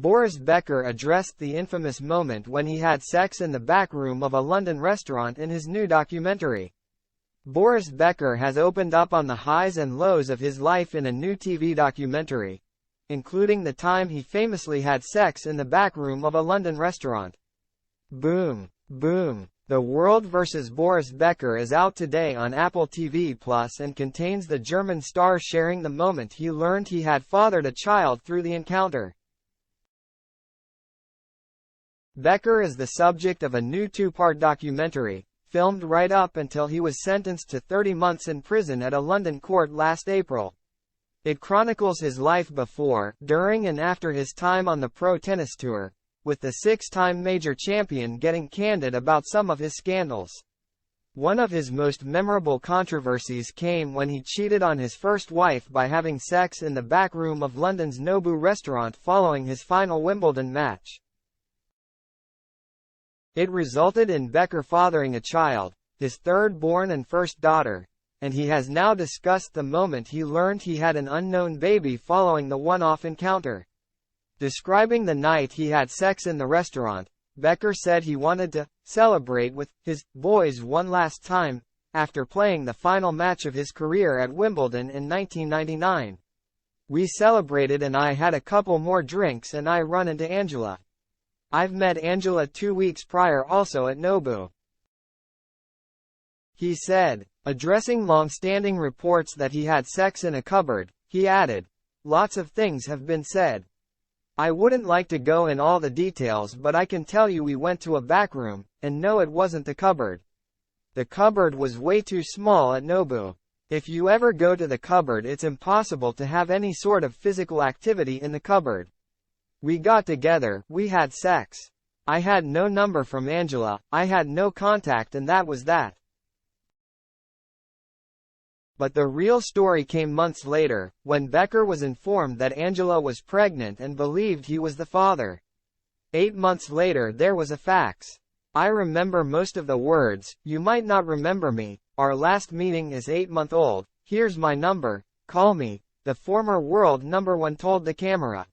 Boris Becker addressed the infamous moment when he had sex in the back room of a London restaurant in his new documentary. Boris Becker has opened up on the highs and lows of his life in a new TV documentary, including the time he famously had sex in the back room of a London restaurant. Boom. Boom. The World vs. Boris Becker is out today on Apple TV Plus and contains the German star sharing the moment he learned he had fathered a child through the encounter. Becker is the subject of a new two-part documentary, filmed right up until he was sentenced to 30 months in prison at a London court last April. It chronicles his life before, during and after his time on the pro tennis tour, with the six-time major champion getting candid about some of his scandals. One of his most memorable controversies came when he cheated on his first wife by having sex in the back room of London's Nobu restaurant following his final Wimbledon match. It resulted in Becker fathering a child, his third-born and first daughter, and he has now discussed the moment he learned he had an unknown baby following the one-off encounter. Describing the night he had sex in the restaurant, Becker said he wanted to celebrate with his boys one last time, after playing the final match of his career at Wimbledon in 1999. We celebrated and I had a couple more drinks and I run into Angela. I've met Angela 2 weeks prior also at Nobu. He said, addressing long-standing reports that he had sex in a cupboard, he added, lots of things have been said. I wouldn't like to go in all the details but I can tell you we went to a back room, and no it wasn't the cupboard. The cupboard was way too small at Nobu. If you ever go to the cupboard it's impossible to have any sort of physical activity in the cupboard. We got together, we had sex. I had no number from Angela, I had no contact and that was that. But the real story came months later, when Becker was informed that Angela was pregnant and believed he was the father. 8 months later there was a fax. I remember most of the words, you might not remember me, our last meeting is 8-month-old, here's my number, call me, the former world #1 told the camera.